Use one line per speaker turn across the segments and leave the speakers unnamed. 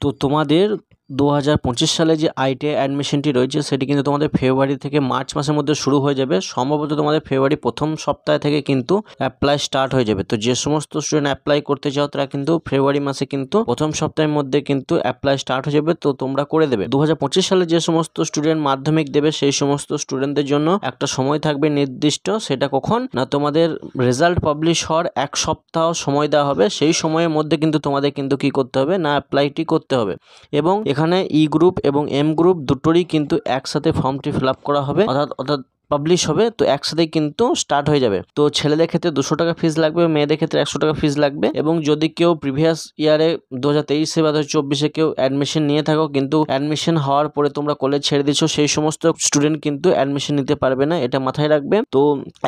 তো তোমাদের 2025 সালে যে আইটিআই অ্যাডমিশনটি রয়েছে সেটি কিন্তু তোমাদের ফেব্রুয়ারি থেকে মার্চ মাসের মধ্যে শুরু হয়ে যাবে। সম্ভবত তোমাদের ফেব্রুয়ারি প্রথম সপ্তাহ থেকে কিন্তু অ্যাপ্লাই স্টার্ট হয়ে যাবে। তো যে সমস্ত স্টুডেন্ট অ্যাপ্লাই করতে চাও তারা কিন্তু ফেব্রুয়ারি মাসে কিন্তু প্রথম সপ্তাহের মধ্যে কিন্তু অ্যাপ্লাই স্টার্ট হয়ে যাবে। তো তোমরা করে দেবে। 2025 সালে যে সমস্ত স্টুডেন্ট মাধ্যমিক দেবে সেই সমস্ত স্টুডেন্টদের জন্য একটা সময় থাকবে নির্দিষ্ট। সেটা কখন না, তোমাদের রেজাল্ট পাবলিশ হওয়ার এক সপ্তাহ সময় দেওয়া হবে। সেই সময়ের মধ্যে কিন্তু তোমাদের কিন্তু কি করতে হবে না, অ্যাপ্লাইটি করতে হবে। এবং এখানে ই গ্রুপ এবং এম গ্রুপ দুটোরই কিন্তু একসাথে ফর্মটি ফিল আপ করা হবে, অর্থাৎ পাবলিশ হবে। তো একসাথেই কিন্তু স্টার্ট হয়ে যাবে। তো ছেলেদের ক্ষেত্রে 200 টাকা ফিস লাগবে, মেয়েদের ক্ষেত্রে 100 টাকা ফিস লাগবে। এবং যদি কেউ প্রিভিয়াস ইয়ারে 2023 বা 2024 কেউ অ্যাডমিশন নিয়ে থাকো, কিন্তু অ্যাডমিশন হওয়ার পরে তোমরা কলেজ ছেড়ে দিচ্ছ, সেই সমস্ত স্টুডেন্ট কিন্তু অ্যাডমিশন নিতে পারবে না, এটা মাথায় রাখবে। তো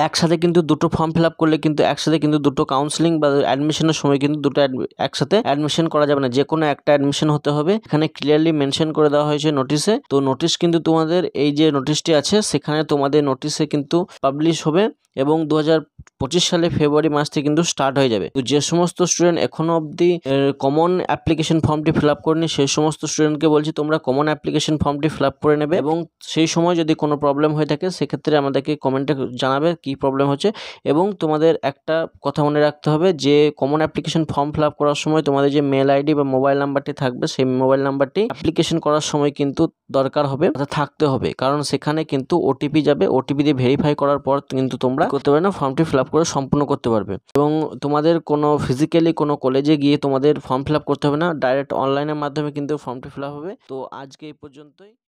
একসাথে কিন্তু দুটো ফর্ম ফিল আপ করলে কিন্তু একসাথে কিন্তু দুটো কাউন্সিলিং বা অ্যাডমিশনের সময় কিন্তু দুটো একসাথে অ্যাডমিশন করা যাবে না, যে কোনো একটা অ্যাডমিশন হতে হবে। এখানে ক্লিয়ারলি মেনশন করে দেওয়া হয়েছে নোটিশে। তো নোটিশ কিন্তু তোমাদের এই যে নোটিশটি আছে সেখানে তোমাদের নোটিশে কিন্তু পাবলিশ হবে এবং 2025 সালে ফেব্রুয়ারি মাস থেকে কিন্তু স্টার্ট হয়ে যাবে। তো যে সমস্ত স্টুডেন্ট এখনো অবধি কমন অ্যাপ্লিকেশন ফর্মটি ফিল আপ করেনি সেই সমস্ত স্টুডেন্টকে বলছি তোমরা কমন অ্যাপ্লিকেশন ফর্মটি ফিল আপ করে নেবে। এবং সেই সময় যদি কোনো প্রবলেম হয়ে থাকে সেক্ষেত্রে আমাদেরকে কমেন্টে জানাবে কি প্রবলেম হচ্ছে। এবং তোমাদের একটা কথা মনে রাখতে হবে যে common application form fill up করার সময় তোমাদের যে মেল আইডি বা মোবাইল নাম্বারটি থাকবে সেই মোবাইল নাম্বারটি অ্যাপ্লিকেশন করার সময় কিন্তু দরকার হবে, থাকতে হবে। কারণ সেখানে কিন্তু ওটিপি যাবে, ওটিপি দিয়ে ভেরিফাই করার পর কিন্তু তোমরা করতে পারবে না, ফর্মটি ফিল আপ করে সম্পূর্ণ করতে পারবে। এবং তোমাদের কোনো ফিজিক্যালি কোনো কলেজে গিয়ে তোমাদের ফর্ম ফিল আপ করতে হবে না, ডাইরেক্ট অনলাইনের মাধ্যমে কিন্তু ফর্মটি ফিল আপ হবে। তো আজকে এই পর্যন্তই।